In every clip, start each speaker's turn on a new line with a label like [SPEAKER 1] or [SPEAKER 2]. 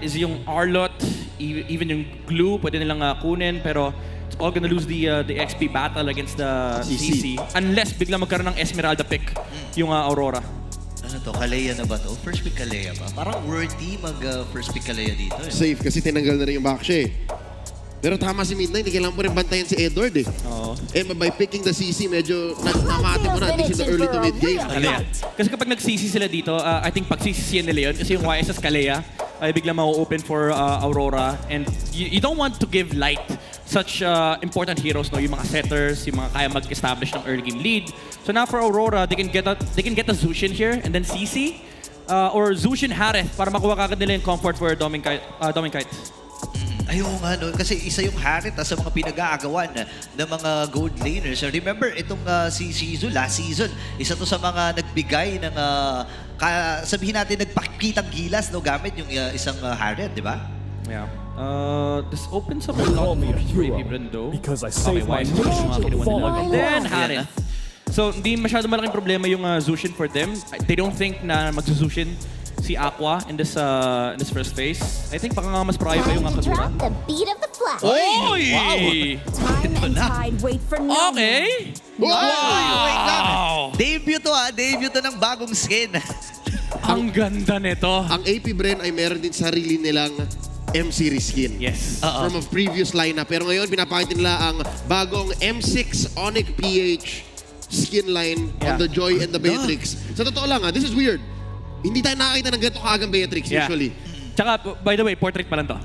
[SPEAKER 1] is yung Arlot, even yung Glue, pwede nilang kunin, pero it's all gonna lose the XP battle against the CC. Unless biglang magkaroon ng Esmeralda pick yung Aurora.
[SPEAKER 2] Ano to? Kalea na ba to? First pick Kalea ba? Parang worthy mag first pick Kalea dito eh.
[SPEAKER 3] Safe kasi tinanggal na rin yung backsha eh. Pero tama si Midnight, hindi kailangan mo rin bantayan si Edward eh.
[SPEAKER 1] Oo.
[SPEAKER 3] Eh, by picking the CC, medyo namati mo na, at least in the early to mid game.
[SPEAKER 1] Kalea. Kasi kapag nag-CC sila dito, I think pag CC nila yun, kasi yung YSS Kalea, ay biglang ma-open for Aurora. And you don't want to give light such important heroes, no? Yung mga setters, yung mga kaya mag-establish ng early game lead. So now for Aurora, they can get a Zushin here, and then CC, or Zushin Harith, para makuha kagad nila yung comfort for Dominkite.
[SPEAKER 2] Ayaw nga, no? Kasi isa yung Harit sa mga pinag-aagawan ng mga gold laners. Remember, itong si Shizu last season, isa to sa mga nagbigay ng, sabihin natin, nagpakitang gilas no, gamit yung isang Harit, di ba?
[SPEAKER 1] Yeah. This opens up a lot more for AP Brendo.
[SPEAKER 4] Because I saved my
[SPEAKER 1] YSS
[SPEAKER 4] nation
[SPEAKER 1] yung mga kinuha
[SPEAKER 4] from
[SPEAKER 1] nila.
[SPEAKER 4] falling
[SPEAKER 1] Then
[SPEAKER 4] wrong.
[SPEAKER 1] Harith. So, hindi masyado malaking problema yung Zushin for them. They don't think na mag-Zushin si Aqua in this first phase. I think baka nga mas prayo pa yung
[SPEAKER 5] Time to
[SPEAKER 1] Akazura.
[SPEAKER 5] drop the beat of the flag.
[SPEAKER 1] Oy!
[SPEAKER 5] Time and tide wait for no one.
[SPEAKER 1] Okay!
[SPEAKER 2] Wait lang. Debut to debut to ng bagong skin.
[SPEAKER 1] Ang ganda nito.
[SPEAKER 3] Ang AP Bren ay meron din sarili nilang M-Series skin.
[SPEAKER 1] Yes.
[SPEAKER 3] From a previous lineup. Pero ngayon, pinapakita nila ang bagong M6 Onyx PH skin line on
[SPEAKER 1] Yeah.
[SPEAKER 3] the Joy and the Beatrix. Sa totoo lang this is weird. Hindi tayo nakakita ng ganito kaagang Beatrix usually.
[SPEAKER 1] Tsaka, by the way, portrait pa lang to.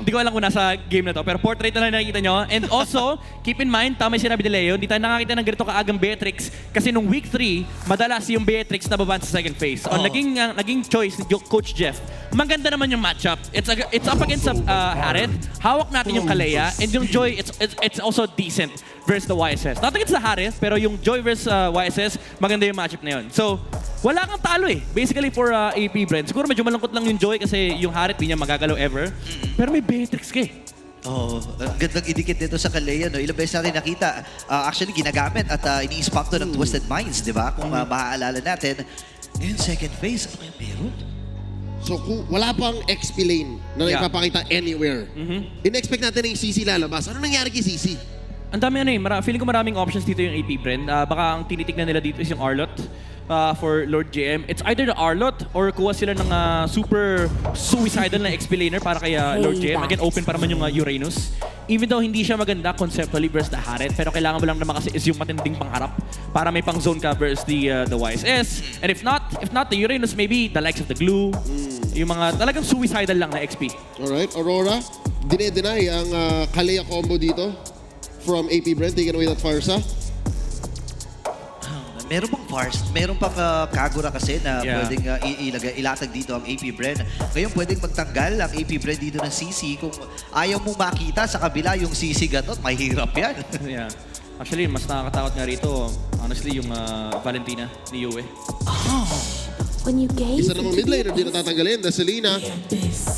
[SPEAKER 1] Di ko alam kung nasa game na to, pero portrait na lang nakikita nyo. And also, keep in mind, tama yung sinabi ni Leo, hindi tayo nakakita ng ganito kaagang Beatrix kasi nung week 3, madalas yung Beatrix na babaan sa second phase. Naging choice ni Coach Jeff. Maganda naman yung matchup. It's up against Harith. Hawak natin yung Kalea. And yung Joy, it's also decent versus the YSS. Not against the Harith, pero yung Joy versus YSS, maganda yung matchup na yun. So, wala kang talo eh. Basically for AP Brand. Siguro medyo malungkot lang yung Joy kasi yung Harith di niya magagalaw ever. Pero may Beatrix ka eh.
[SPEAKER 2] Ang gandang idikit nito sa Kalea, no? Ilang beses natin nakita. Actually, ginagamit at ini-spam to ng Twisted Minds, di ba? Kung maaalala natin. Ngayon, second phase, ano kayong meron?
[SPEAKER 3] So, wala pang XP lane na naipapakita anywhere. In-expect natin na yung CC lalabas. Ano nangyari kay CC?
[SPEAKER 1] Ang dami feeling ko maraming options dito yung AP Brand. Baka ang tinitignan nila dito is yung Arlot for Lord JM. It's either the Arlot or kuha sila ng super suicidal na XP laner para kay Lord JM. Again, open pa naman yung Uranus. Even though hindi siya maganda conceptually versus the Harith, pero kailangan mo lang naman kasi is yung matinding pangharap para may pang zone ka versus the YSS. And if not the Uranus, maybe the likes of the Glue. Yung mga talagang suicidal lang na XP.
[SPEAKER 3] Alright, Aurora, dine-deny ang Kalea combo dito from AP Brent, taken away that Farsa.
[SPEAKER 2] Meron pang Fars, meron pang Kagura kasi na
[SPEAKER 1] Yeah.
[SPEAKER 2] pwedeng ilatag dito ang AP Bren. Ngayon pwedeng magtanggal ang AP Bren dito ng CC. Kung ayaw mong makita sa kabila yung CC gatot, mahirap yan.
[SPEAKER 1] Yeah. Actually, mas nakakatakot nga rito, honestly, yung Valentina ni Yue.
[SPEAKER 5] When you gaze
[SPEAKER 3] Isa namang mid laner din natatanggalin, Selena.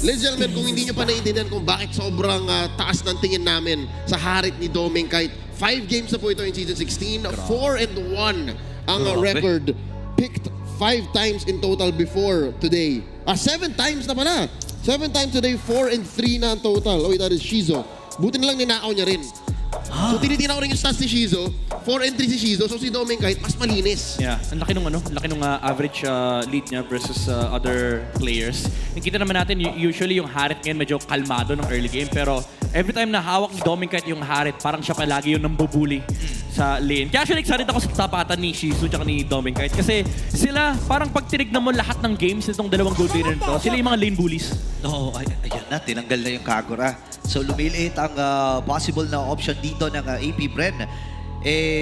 [SPEAKER 3] Ladies and gentlemen, kung hindi nyo pa naiintindihan kung bakit sobrang taas ng tingin namin sa Harit ni Dominkite, 5 games na po ito in Season 16, 4-1 ang record. Picked 5 times in total before today. 7 times na pala. 7 times today, 4-3 na ang total. Oh, that is Shizo. Buti na lang ninakaw niya rin. So tinitingnan ko rin yung stats ni Shizo. 4-3 si Shizo, so si Dominkite mas malinis.
[SPEAKER 1] Yeah, ang laki nung average lead niya versus other players. Nakita naman natin usually yung Harith ngayon medyo kalmado ng early game, pero every time na hawak ni Dominkite yung Harith, parang siya palagi yung nambubuli sa lane. Kaya actually excited ako sa tapatan ni Shizu at ni Dominkite kasi sila parang pag tinignan mo lahat ng games nitong dalawang gold laner nito, sila yung mga lane bullies.
[SPEAKER 2] No, ayun na, tinanggal na yung Kagura. So lumiliit ang possible na option dito ng AP Bren.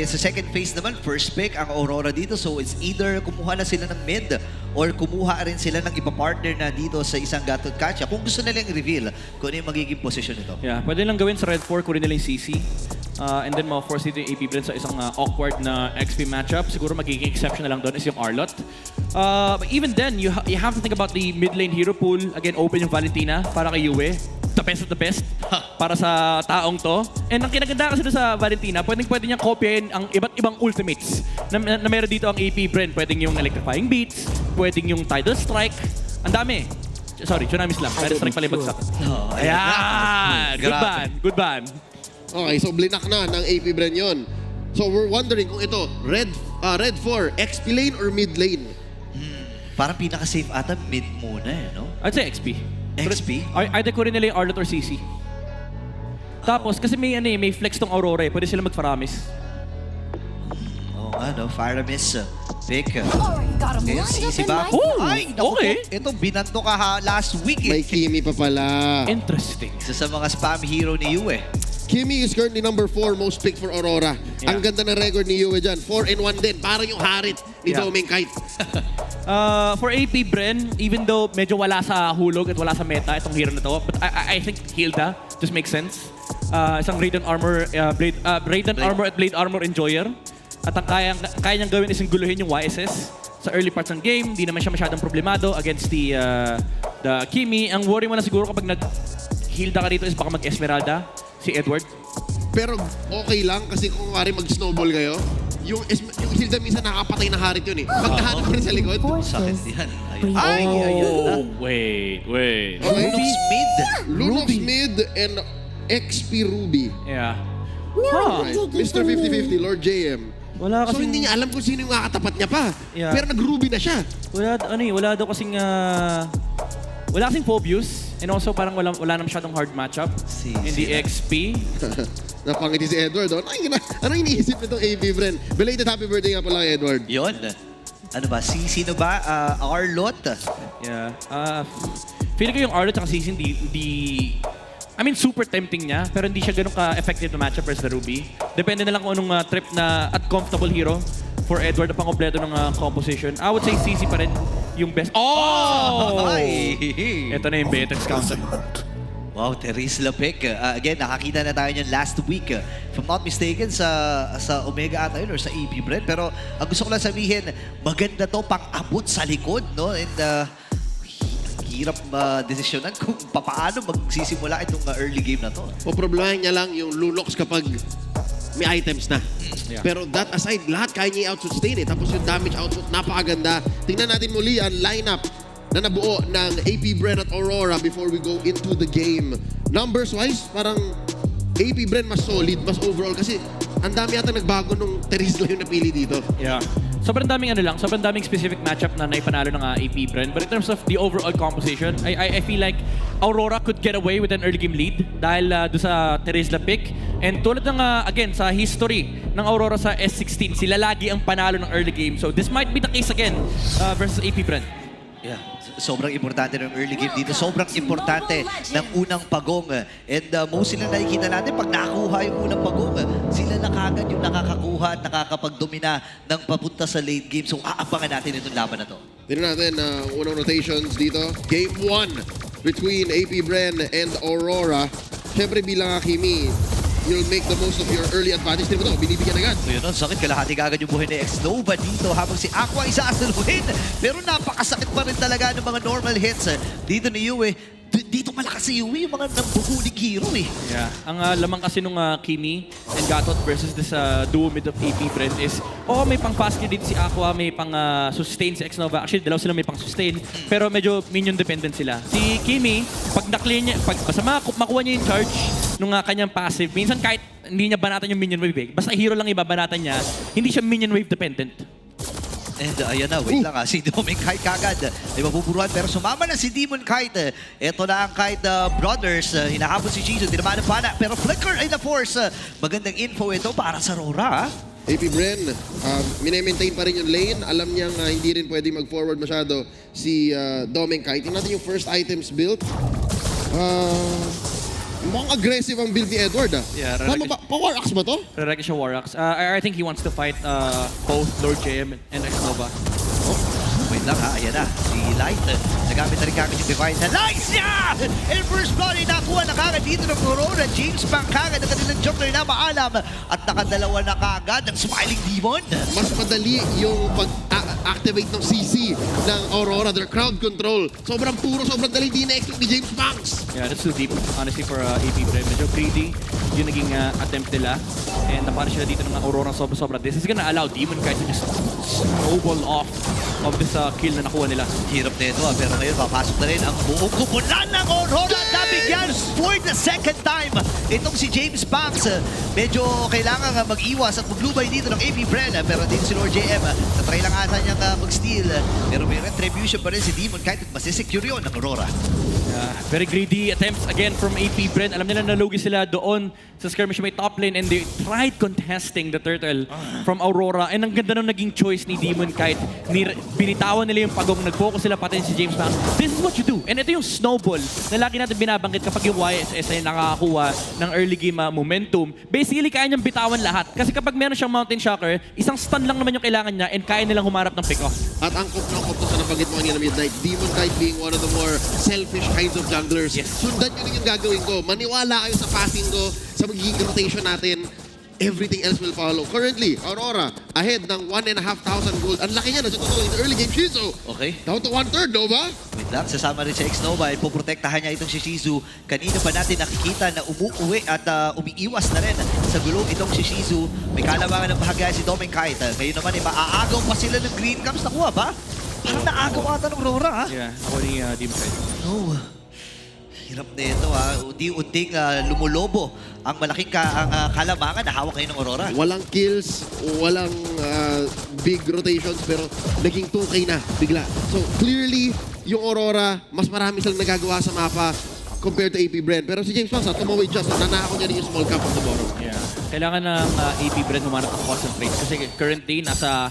[SPEAKER 2] Sa second phase naman, first pick ang Aurora dito. So it's either kumuha na sila ng mid or kumuha rin sila ng ipapartner na dito sa isang Gatot Kacha. Kung gusto nilang i-reveal kung ano yung magiging position nito.
[SPEAKER 1] Yeah, pwede lang gawin sa Red 4, kunin nila yung CC. And then ma-force dito yung AP Brand sa isang awkward na XP matchup. Siguro magiging exception na lang doon is yung Arlot. But even then, you have to think about the mid lane hero pool. Again, open yung Valentina para kay Yue. The best of the best para sa taong to. And ang kinaganda kasi sa Valentina, pwede niyang kopyahin ang iba't ibang ultimates na meron dito ang AP Brand. Pwedeng yung Electrifying Beats, pwedeng yung Tidal Strike. Ang dami. Sorry, Tsunami Slam. Pero strike pala yung bagsak.
[SPEAKER 2] Oh,
[SPEAKER 1] Ayan! Good
[SPEAKER 2] Grabe.
[SPEAKER 1] ban. Good ban.
[SPEAKER 3] Okay, so blinak na ng AP Bren yun. So we're wondering kung ito, red 4, XP lane or mid lane?
[SPEAKER 2] Parang pinaka-safe ata mid muna eh, no?
[SPEAKER 1] I'd say XP.
[SPEAKER 2] XP?
[SPEAKER 1] Either ko rin nila yung Arlott or CC. Tapos, kasi may flex tong Aurora eh. Pwede sila mag-Faramis.
[SPEAKER 2] Oo nga, no? Faramis, pick.
[SPEAKER 5] Alright, got him
[SPEAKER 2] Ngayon,
[SPEAKER 5] lined up
[SPEAKER 2] si
[SPEAKER 5] and
[SPEAKER 2] Bak.
[SPEAKER 5] nice.
[SPEAKER 1] Oh,
[SPEAKER 2] Ay, naku
[SPEAKER 1] okay.
[SPEAKER 2] po. Ito, binanto ka last week
[SPEAKER 3] May
[SPEAKER 2] eh.
[SPEAKER 3] Kimi pa pala.
[SPEAKER 1] Interesting.
[SPEAKER 2] Isa sa mga spam hero ni Yu eh.
[SPEAKER 3] Kimi is currently number 4 most picked for Aurora.
[SPEAKER 1] Yeah.
[SPEAKER 3] Ang ganda ng record ni Yue dyan. 4-1 din. Parang yung harit ni
[SPEAKER 1] Yeah.
[SPEAKER 3] Domeng Kite.
[SPEAKER 1] For AP Bren, even though medyo wala sa hulog at wala sa meta itong hero na to, but I think Hilda just makes sense. Isang Raiden Armor, Raiden Armor at Blade Armor Enjoyer. At ang kaya niyang gawin is yung guluhin yung YSS sa early parts ng game. Hindi naman siya masyadong problemado against the Kimi. Ang worry mo na siguro kapag nag-Hilda ka dito is baka mag-Esmeralda si Edward.
[SPEAKER 3] Pero okay lang kasi kung wari mag-snowball kayo, yung Hilda minsan nakapatay na harit yun eh. Pag nahanap ko rin sa likod.
[SPEAKER 2] Sakit
[SPEAKER 5] Forces.
[SPEAKER 2] yan.
[SPEAKER 5] Bring
[SPEAKER 2] Ay,
[SPEAKER 5] it
[SPEAKER 2] ayan na.
[SPEAKER 1] Wait.
[SPEAKER 3] Okay.
[SPEAKER 2] Lunox mid.
[SPEAKER 3] Lunox mid and XP Ruby.
[SPEAKER 1] Yeah.
[SPEAKER 5] No,
[SPEAKER 3] Right.
[SPEAKER 5] I'm taking
[SPEAKER 3] Mr.
[SPEAKER 5] from you.
[SPEAKER 3] 50-50, Lord JM.
[SPEAKER 1] Wala
[SPEAKER 3] So
[SPEAKER 1] kasing-
[SPEAKER 3] hindi niya alam kung sino yung kakatapat niya pa.
[SPEAKER 1] Yeah.
[SPEAKER 3] Pero nag-Ruby na siya.
[SPEAKER 1] Wala daw kasing wala kasing Phobius and also parang wala na masyadong hard matchup
[SPEAKER 2] Si-
[SPEAKER 1] in the XP.
[SPEAKER 3] Napangiti si Edward. Oh. Anong iniisip nitong AP Bren? Belated happy birthday nga pala kay Edward.
[SPEAKER 2] Yon. Ano ba? Sino ba? Arlott.
[SPEAKER 1] Yeah. Feeling ko yung Arlott at Season I mean, super tempting niya, pero hindi siya ganun ka-effective na matchup versus the Ruby. Depende na lang kung anong trip na at comfortable hero for Edward na pang-kompleto ng composition. I would say CC pa rin yung best. Oh!
[SPEAKER 2] Ay!
[SPEAKER 1] Ito na yung Beatrix counter.
[SPEAKER 2] Wow, Therese Lapec. Again, nakakita na tayo niyan last week. If I'm not mistaken, sa Omega ata yun or sa EP Bren. Pero ang gusto ko lang sabihin, maganda to pang-abot sa likod, no? And hirap desisyonan kung paano magsisimula itong early game na to.
[SPEAKER 3] O problemahin niya lang yung Lunox kapag may items na.
[SPEAKER 1] Yeah.
[SPEAKER 3] Pero that aside, lahat kaya niya i-out-sustain eh. Tapos yung damage output, napakaganda. Tingnan natin muli ang lineup na nabuo ng AP Bren at Aurora before we go into the game. Numbers-wise, parang AP Bren mas solid, mas overall. Kasi ang dami yata nagbago nung Therese lang yung napili dito.
[SPEAKER 1] Yeah. Sobrang daming specific matchup na naipanalo ng AP Bren. But in terms of the overall composition, I feel like Aurora could get away with an early game lead dahil doon sa Teresla pick. And tulad ng, again, sa history ng Aurora sa S16, sila lagi ang panalo ng early game. So this might be the case again versus AP Bren.
[SPEAKER 2] Yeah, sobrang importante ng early game dito. Sobrang importante ng unang pagong. And mostly na nakikita natin, pag nakakuha yung unang pagong, sila na kagad yung nakakakuha at nakakapagdomina ng papunta sa late game. So aabangan natin itong laban na to.
[SPEAKER 3] Tingnan natin ang unang rotations dito. Game 1 between AP Bren and Aurora. Siyempre bilang Kimi, you'll make the most of your early advantage. Tingnan mo ito, binibigyan agad.
[SPEAKER 2] So yun, sakit. Kalahati agad yung buhay ni X-Nova dito habang si Aqua isa asaluhin. Pero napakasakit pa rin talaga ng mga normal hits. Dito ni Yue, dito malakas si Yue, yung mga nambuhuling hero eh.
[SPEAKER 1] Yeah. Ang lamang kasi nung Kimi and Gatot versus this duo mid of AP Bren is, may pang fast kill dito si Aqua, may pang sustain si X-Nova. Actually, dalawa sila may pang sustain. Pero medyo minion dependent sila. Si Kimi, pag na-clear niya, basta makuha niya yung charge nung kanyang passive, minsan kahit hindi niya banatan yung minion wave, basta hero lang ibabanatan niya, hindi siya minion wave dependent.
[SPEAKER 2] And ayan na, wait lang si Domeng Kite kagad. May mabuburuan pero sumama na si Demon Kite. Ito na ang Kite Brothers. Hinahabol si Jisoo, tinamaan ng pana. Pero Flicker ay na-force. Magandang info ito para sa Aurora.
[SPEAKER 3] AP Bren, minemaintain pa rin yung lane. Alam niyang hindi rin pwede mag-forward masyado si Domeng Kite. Tingnan natin yung first items built. Mukhang aggressive ang build ni Edward.
[SPEAKER 1] Yeah,
[SPEAKER 3] Tama ba? Power axe ba to?
[SPEAKER 1] Raraki siya Warax. I think he wants to fight both Lord JM and X-Nova.
[SPEAKER 2] Wait lang ha, ayan na. Si Light, nagamit na rin kagad yung Divine na Lights niya! And first blood ay nakuha na kagad dito ng Aurora. James Pang kagad ang kanilang jungler na maalam. At nakadalawa na kagad ng Smiling Demon.
[SPEAKER 3] Mas madali yung pag-activate ng CC ng Aurora, their crowd control. Sobrang puro, sobrang dali, di na-expect ni James Banks.
[SPEAKER 1] Yeah, that's too deep, honestly, for AP Bren. Medyo greedy yung naging attempt nila. And napanish sila dito ng Aurora sobra-sobra. This is gonna allow Demon Knight to just snowball off of this kill na nakuha nila.
[SPEAKER 2] Hirap na ito pero ngayon papasok na rin ang buong kupunan ng Aurora. Nabigyan for the second time. Itong si James Banks, medyo kailangan mag-iwas at maglubay dito ng AP Bren. Pero dito si Lord JM, natry lang ata niyang mag-steal. Pero may retribution pa rin si Demon kahit masisecure yun ng Aurora.
[SPEAKER 1] Very greedy attempts again from AP Bren. Alam nila nalugi sila doon sa skirmish may top lane and they tried contesting the turtle from Aurora. And ang ganda nung naging choice ni Demon Kite. Binitawan nila yung pagong, nag-focus sila pati si James Banks. This is what you do. And ito yung snowball na lagi natin binabanggit kapag yung YSS ay nakakakuha ng early game momentum. Basically, kaya niyang bitawan lahat. Kasi kapag meron siyang Mountain Shocker, isang stun lang naman yung kailangan niya and kaya nilang humarap ng pick-off.
[SPEAKER 3] At ang kop sa nabanggit mo kanina Midnight, Demon Knight being one of the more selfish kinds of junglers.
[SPEAKER 1] Yes.
[SPEAKER 3] Sundan nyo rin yung gagawin ko. Maniwala kayo sa passing ko, sa magiging rotation natin. Everything else will follow. Currently, Aurora, ahead ng 1,500 gold. Ang laki niya na sa totoo in the early game, Shizu.
[SPEAKER 2] Okay.
[SPEAKER 3] Down to 1/3, Nova.
[SPEAKER 2] Wait lang, sasama rin si X-Nova. Poprotektahan niya itong si Shizu. Kanina pa natin nakikita na umuuwi at umiiwas na rin sa gulong itong si Shizu. May kalamangan ng bahagya si Doming Kite. Ngayon naman, maaagaw pa sila ng green camps. Nakuha ba? Parang naagaw ata ng Aurora, ha?
[SPEAKER 1] Yeah, ako ni Demon Kite.
[SPEAKER 2] No. Hirap na ito, ha? Unti-unting lumulobo ang malaking kalamangan na hawak ngayon ng Aurora.
[SPEAKER 3] Walang kills, walang big rotations, pero naging 2K na bigla. So clearly, yung Aurora, mas marami silang nagagawa sa mapa compared to AP Bren. Pero si James Banks, tumawid siya, so nanako niya rin yung small cap of the bottom.
[SPEAKER 1] Yeah. Kailangan ng AP Bren humanap ng concentrate kasi currently nasa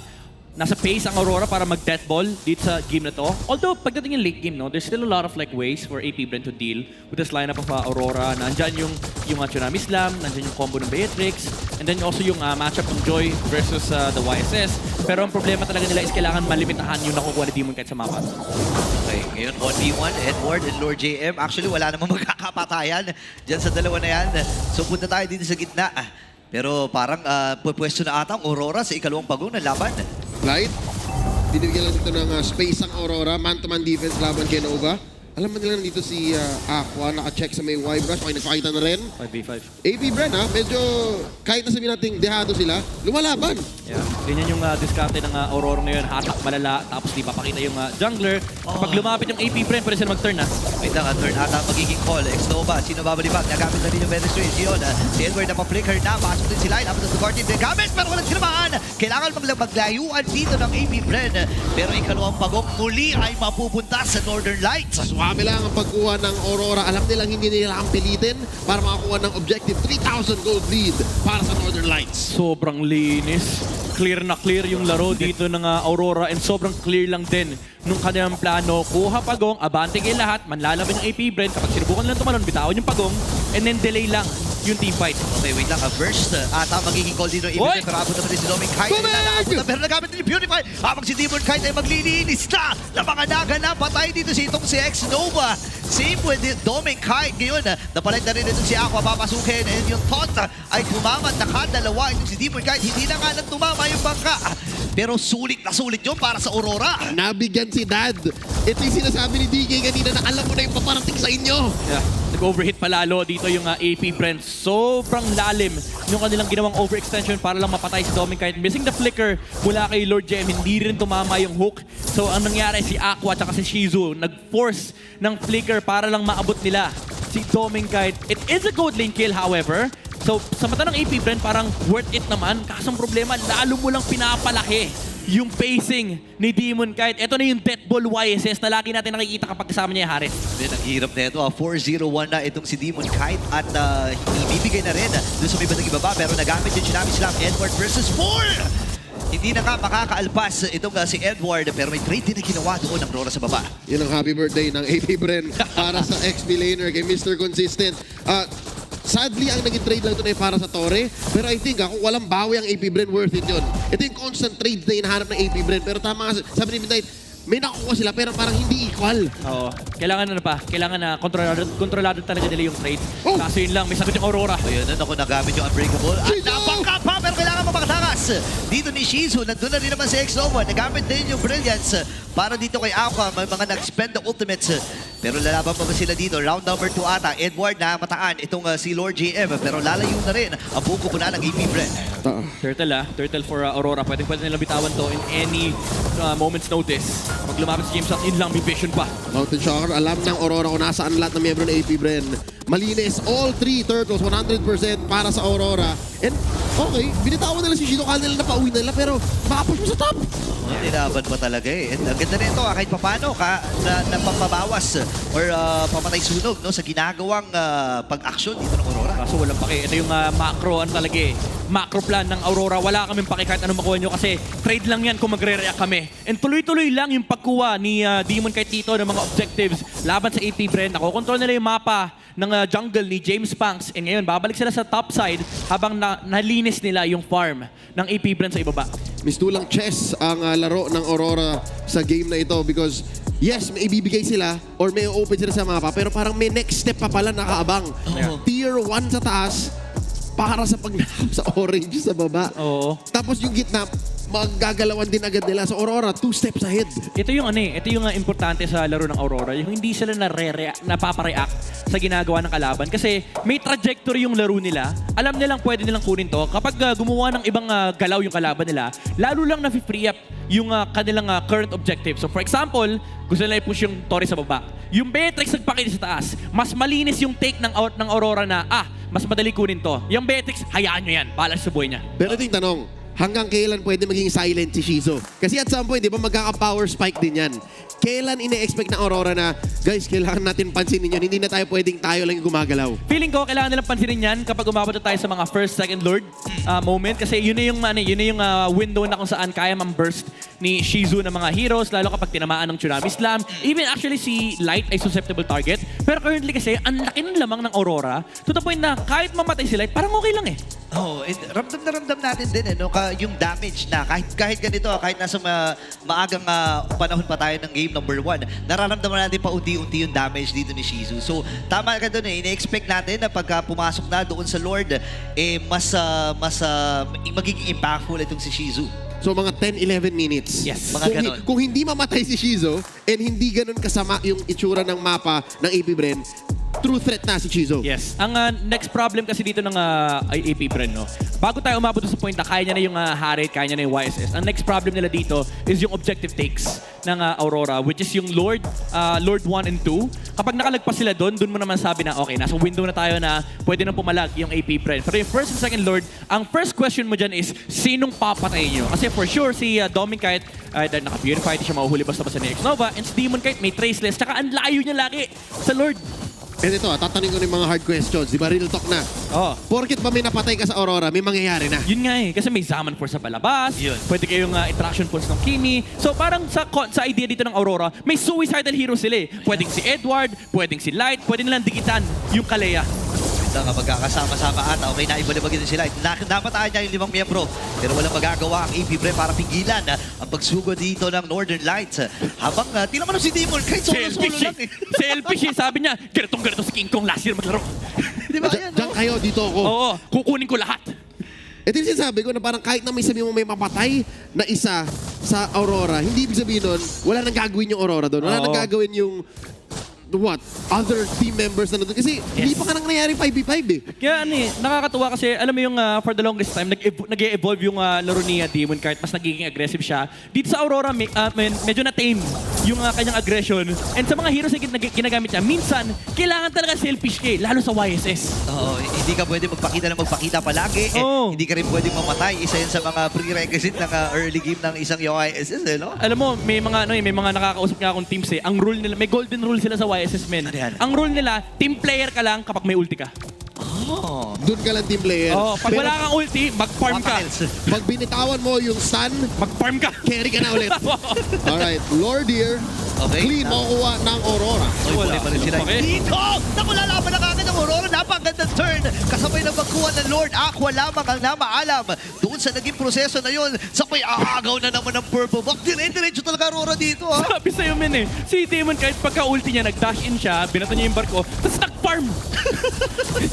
[SPEAKER 1] pace ang Aurora para mag-death ball dito sa game na to. Although, pagdating yung late game, no, there's still a lot of like ways for AP Bren to deal with this lineup of Aurora. Nandyan yung Tsunami Slam, nandyan yung combo ng Beatrix, and then also yung matchup ng Joy versus the YSS. Pero ang problema talaga nila is kailangan malimitahan yung nakukuha ni Demon Kite sa mapa.
[SPEAKER 2] Okay, ngayon 1v1, Edward and Lord JM. Actually, wala namang magkakapatayan dyan sa dalawa na yan. So, punta tayo dito sa gitna. Pero parang pwesto na ata ang Aurora sa ikalawang pagong ng laban.
[SPEAKER 3] Light, binibigyan lang dito ng space ang Aurora, man-to-man defense laban kay Nova. Alam mo nila nandito si Aqua, naka-check sa may Y-brush, okay, nagpakita na rin.
[SPEAKER 1] 5v5.
[SPEAKER 3] AP Bren medyo kahit na sabihin natin dehado sila, lumalaban.
[SPEAKER 1] Yeah. Ganyan yung diskarte ng Aurora ngayon. Hatak malala, tapos di papakita yung jungler. Kapag lumapit yung AP Bren, pwede sila mag-turn, ha?
[SPEAKER 2] Wait lang, turn ata ang magiging call. X-Nova, sino babalibag? Nagamit na rin yung Venus Range yun. Si Edward na pa-flicker na, pasok din sila. Tapos sa guardian din gamit, pero walang tinamaan. Kailangan maglayuan dito ng AP Bren. Pero ikalawang pagong muli ay mapupunta sa Northern Lights.
[SPEAKER 3] Suwami lang ang pagkuha ng Aurora. Alam nilang hindi nila ang pilitin para makakuha ng objective 3,000 gold lead para sa Northern Lights.
[SPEAKER 1] Sobrang linis. Clear na clear yung laro dito ng Aurora and sobrang clear lang din nung kanilang plano. Kuha pagong, abante kayo lahat, manlalaban yung AP Bren. Kapag sinubukan lang tumalon, bitawan yung pagong, and then delay lang yung team fight.
[SPEAKER 2] Okay, wait lang. Burst ata magiging call dito.
[SPEAKER 1] Oy!
[SPEAKER 2] Pero abot naman din si Doming Kite.
[SPEAKER 3] Bumag!
[SPEAKER 2] Pero nagamit din yung Purify. Habang si Demon Kite ay maglilinis na mga naga na. Patay dito si itong si X-Nova. Same with Doming Kite. Ngayon, napalit na rin ito si Aqua papasukin. And yung Taunt ay tumamat. Nakadalawa itong si Demon Kite. Hindi na nga lang tumama yung bangka. Pero sulit na sulit yun para sa Aurora.
[SPEAKER 3] Nabigyan si Dad. Ito yung sinasabi ni DK kanina na alam mo na yung paparating sa inyo.
[SPEAKER 1] Yeah. Nag-overhit palalo dito yung AP Bren. Sobrang lalim yung kanilang ginawang overextension para lang mapatay si Doming Kite. Missing the flicker mula kay Lord Jem. Hindi rin tumama yung hook. So ang nangyari si Aqua at si Shizu nag-force ng flicker para lang maabot nila si Doming Kite. It is a gold lane kill however. So sa mata ng AP Bren parang worth it naman. Kasang problema lalo mo lang pinapalaki yung pacing ni Demon Kite. Ito na yung death ball YSS na lagi natin nakikita kapag kasama niya yung Haris.
[SPEAKER 2] Then, ang hirap na ito. 4-0-1 na itong si Demon Kite at ibibigay na rin doon sa may bandang ibaba. Pero nagamit yung Tsunami Slam. Edward versus 4! Hindi na nga makakaalpas itong si Edward pero may trade din na ginawa doon ng Aurora sa baba.
[SPEAKER 3] Yun ang happy birthday ng AP Bren para sa XP laner kay Mr. Consistent. Sadly, ang naging trade lang ito na para sa Torre. Pero I think kung walang bawi ang AP Bren, worth it yun. Ito yung constant trade na hinahanap ng AP Bren. Pero tama nga, sabi ni Midnight, may nakukuha sila pero parang hindi equal.
[SPEAKER 1] Oo. Kailangan kailangan na kontrolado talaga nila yung trade.
[SPEAKER 3] Oh!
[SPEAKER 1] Kaso yun lang, may sagot yung Aurora.
[SPEAKER 2] Ayun na, nagamit yung Unbreakable. At
[SPEAKER 3] Shizu!
[SPEAKER 2] napangka pa, pero kailangan mapakatakas. Dito ni Shizu, nandun na rin naman si X-Nova. Nagamit din yung Brilliance para dito kay Aqua. May mga nag-spend ng ultimates. Pero lalaban pa ba sila dito? Round number 2 ata. Edward na mataan itong si Lord JM. Pero lalayo na rin ang buong kupunan ng AP Bren.
[SPEAKER 1] Turtle for Aurora. Pwede nilang bitawan to in any moment's notice. Pag lumapit si James Fox, yun lang, may vision pa.
[SPEAKER 3] Mountain Shocker, alam ng Aurora kung nasaan lahat ng miyembro ng AP Bren. Malinis, all 3 turtles, 100% para sa Aurora. And okay, binitawan nila si Shido, kala nila na pauwi nila, pero makapush mo sa top.
[SPEAKER 2] Tinaban pa talaga eh. And ang ganda nito, kahit papano napapabawas or pamatay sunog no, sa ginagawang pag-action dito ng Aurora.
[SPEAKER 1] Kaso walang paki. Ito yung macro, ano talaga eh. Macro plan ng Aurora. Wala kaming paki kahit anong makuha nyo kasi trade lang yan kung magre-react kami. And tuloy-tuloy lang yung pagkuha ni Demon kay Tito ng mga objectives laban sa AP Bren. Nakokontrol nila yung mapa ng jungle ni James Punks. And ngayon, babalik sila sa top side habang nalinis nila yung farm ng AP Bren sa ibaba.
[SPEAKER 3] Mistulang chess ang laro ng Aurora sa game na ito because yes, may ibibigay sila or may open sila sa mapa pero parang may next step pa pala nakaabang.
[SPEAKER 1] Yeah.
[SPEAKER 3] Tier 1 sa taas para sa pagnakap sa orange sa baba.
[SPEAKER 1] Oo.
[SPEAKER 3] Tapos yung gitna, maggagalawan din agad nila. So Aurora, 2 steps ahead.
[SPEAKER 1] Ito yung ito yung importante sa laro ng Aurora, yung hindi sila napapareact sa ginagawa ng kalaban kasi may trajectory yung laro nila. Alam nilang pwede nilang kunin to kapag gumawa ng ibang galaw yung kalaban nila, lalo lang na-free up yung kanilang current objective. So for example, gusto nila i-push yung Torre sa baba. Yung Beatrix nagpakita sa taas, mas malinis yung take ng Aurora na mas madali kunin to. Yung Beatrix, hayaan nyo yan, balas sa buhay niya.
[SPEAKER 3] Pero ito yung tanong, hanggang kailan pwede maging silent si Shizo? Kasi at some point, di ba magkaka-power spike din yan? Kailan ine-expect ng Aurora na, guys, kailangan natin pansinin yun, hindi na tayo pwedeng tayo lang yung gumagalaw?
[SPEAKER 1] Feeling ko, kailangan nilang pansinin yan kapag umabot na tayo sa mga first, second Lord moment. Kasi yun na yung, window na kung saan kaya mang-burst ni Shizu ng mga heroes, lalo kapag tinamaan ng Tsunami Slam. Even actually si Light ay susceptible target. Pero currently kasi, ang laki ng lamang ng Aurora to the point na kahit mamatay si Light, parang okay lang eh.
[SPEAKER 2] Ramdam na ramdam natin din no, yung damage na kahit ganito, kahit nasa maagang panahon pa tayo ng game number 1, nararamdaman natin pa unti-unti yung damage dito ni Shizu. So tama ka doon ine-expect natin na pagka pumasok na doon sa Lord, mas magiging impactful itong si Shizu.
[SPEAKER 3] So mga 10-11 minutes.
[SPEAKER 1] Yes.
[SPEAKER 2] Mga ganon.
[SPEAKER 3] Kung hindi mamatay si Shizo and hindi ganun kasama yung itsura ng mapa ng AP Bren, true threat na si Shizo.
[SPEAKER 1] Yes. Ang next problem kasi dito ng AP Bren, no? Bago tayo umabot sa point na kaya niya na yung Harit, kaya niya na yung YSS, ang next problem nila dito is yung objective takes ng Aurora, which is yung Lord 1 and 2. Kapag nakalagpas sila doon mo naman sabi na, okay, nasa window na tayo na pwede nang pumalag yung AP Bren. Pero yung first and second Lord, ang first question mo dyan is, sinong papatayin nyo? Kasi for sure, si Doming kahit naka-purify, hindi siya mahuhuli basta-basta ni X-Nova, and si Demon kahit may traceless, tsaka ang layo niya lagi sa Lord.
[SPEAKER 3] And ito, tatanungin ko ng mga hard questions. Di ba, real talk na?
[SPEAKER 1] Oh.
[SPEAKER 3] Porket ba may napatay ka sa Aurora, may mangyayari na?
[SPEAKER 1] Yun nga eh, kasi may Zaman Force sa palabas,
[SPEAKER 2] Yun.
[SPEAKER 1] pwede kayong attraction force ng Kimi. So parang sa idea dito ng Aurora, may suicidal hero sila eh. Pwedeng si Edward, pwedeng si Light, pwede nilang dikitan yung Kalea.
[SPEAKER 2] Nga magkakasama-sama ata, okay na ibalibagin din sila. Napataan niya yung 5 miyembro, pero walang magagawa ang AP Bren para pigilan ang pagsugod dito ng Northern Lights. Habang tinaman si Demon kahit solo-solo lang eh.
[SPEAKER 1] Selfish eh, sabi niya, ganitong-ganito si King Kong last year maglaro.
[SPEAKER 2] Di ba? Yan,
[SPEAKER 3] Diyan kayo, dito ako.
[SPEAKER 1] Oo, kukunin ko lahat.
[SPEAKER 3] Ito yung sinasabi ko na parang kahit na may sabi mo may mapatay na isa sa Aurora, hindi ibig sabihin nun, wala nang gagawin yung Aurora doon. Wala
[SPEAKER 1] Oo.
[SPEAKER 3] nang gagawin yung other team members na doon. Kasi hindi pa ka nang nangyari 5v5 eh.
[SPEAKER 1] Kaya nakakatuwa kasi alam mo yung for the longest time, nag-evolve yung laro ni Demon kahit mas nagiging aggressive siya. Dito sa Aurora, medyo na-tame yung kanyang aggression. And sa mga heroes na ginagamit niya, minsan, kailangan talaga selfish ka eh, lalo sa YSS.
[SPEAKER 2] Oo, hindi ka pwede magpakita palagi.
[SPEAKER 1] Oo.
[SPEAKER 2] Hindi ka rin pwedeng mamatay. Isa yan sa mga prerequisite ng early game ng isang UISS, no?
[SPEAKER 1] Alam mo, may mga nakakausap nga akong teams eh. Ang rule nila, may golden rule sila sa YSS men.
[SPEAKER 2] Ano yan?
[SPEAKER 1] Ang rule nila, team player ka lang kapag may ulti ka.
[SPEAKER 2] Oh.
[SPEAKER 3] Doon ka lang team player.
[SPEAKER 1] Pag
[SPEAKER 3] Pero
[SPEAKER 1] wala kang ulti, mag-farm ka.
[SPEAKER 3] pag binitawan mo yung stun,
[SPEAKER 1] Mag-farm ka.
[SPEAKER 3] carry ka na ulit. Alright, Lord here,
[SPEAKER 2] Okay.
[SPEAKER 3] clean makukuha ng Aurora.
[SPEAKER 2] Oy,
[SPEAKER 1] Wala.
[SPEAKER 2] pa rin sila.
[SPEAKER 1] Okay.
[SPEAKER 2] Dito! Naku, lalaban na kagad ang Aurora. napakagandang turn. Kasabay na magkuha ng Lord Aqua lamang ang namaalam. Doon sa naging proseso na yun, sabay aagaw na naman ng Purple Buff. Dire-diretso talaga Aurora dito, ha?
[SPEAKER 1] Sabi sa'yo, men eh. Si Damon kahit pagka-ulti niya, nag-dash in siya, binato niya yung barko, tapos nag-farm.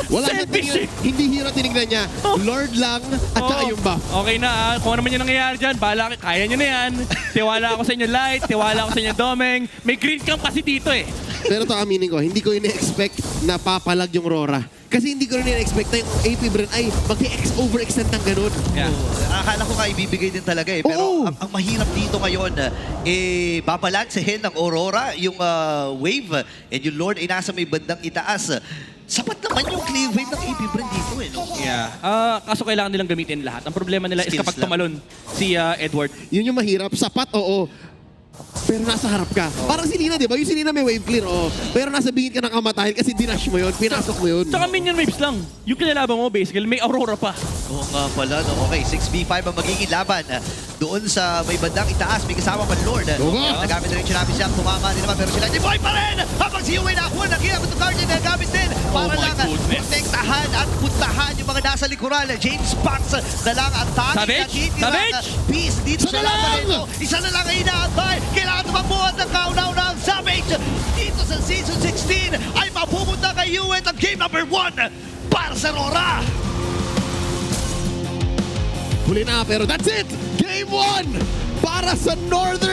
[SPEAKER 3] Wala na
[SPEAKER 1] Selfish
[SPEAKER 3] tinignan, hindi hero tinignan niya. Lord lang at saka
[SPEAKER 1] Oo.
[SPEAKER 3] yung buff.
[SPEAKER 1] Okay na kung ano man yung nangyayari dyan, bahala kayo, kaya nyo na yan. Tiwala ako sa inyo Light, tiwala ako sa inyo Domeng. May green camp kasi dito eh.
[SPEAKER 3] Pero to aminin ko, hindi ko ina-expect na papalag yung Rora. Kasi hindi ko rin ina-expect na yung AP Bren ay mag-overextend ng ganun.
[SPEAKER 1] Yeah.
[SPEAKER 2] Akala ko nga ibibigay din talaga eh. Pero
[SPEAKER 3] Oo.
[SPEAKER 2] ang mahirap dito ngayon, babalansehin ng Aurora yung wave and yung Lord ay nasa may bandang itaas. Sapat naman yung clear wave ng AP Bren dito eh. No?
[SPEAKER 1] Yeah. Kaso kailangan nilang gamitin lahat. Ang problema nila is
[SPEAKER 2] Skills
[SPEAKER 1] kapag
[SPEAKER 2] lang.
[SPEAKER 1] tumalon si Edward.
[SPEAKER 3] Yun yung mahirap. Sapat, oo. Pero nasa harap ka. Parang si Lina, di ba? Yung si Lina may wave clear, oo. Pero nasa bingit ka ng kamatahin kasi dinash mo yun, pinasok mo yun.
[SPEAKER 1] Tsaka minion waves lang. Yung kinalaban mo basically, may Aurora pa.
[SPEAKER 2] Oo nga pala. No? Okay, 6v5 ang magiging laban. Doon sa may bandang itaas, may kasama pa Lord. Nagamit na rin siya namin siya. Tumama din naman pero sila ni Boy pa rin! Habang si Uwe nakuha, nakiamit ng card din nagamit din. Para lang protektahan at puntahan yung mga nasa likuran. James Pax na lang ang tanging
[SPEAKER 1] Savage?
[SPEAKER 2] natitirang
[SPEAKER 1] Savage?
[SPEAKER 2] piece dito
[SPEAKER 3] Isa
[SPEAKER 2] sa
[SPEAKER 3] na
[SPEAKER 2] laban
[SPEAKER 3] lang!
[SPEAKER 2] nito. Isa na lang ang inaantay. Kailangan tumakbuhan ng kaunaw ng Savage. Dito sa Season 16 ay mapupunta kay Uwe at game number 1 para sa Aurora.
[SPEAKER 3] Huli na, pero that's it! Game 1 para sa Northern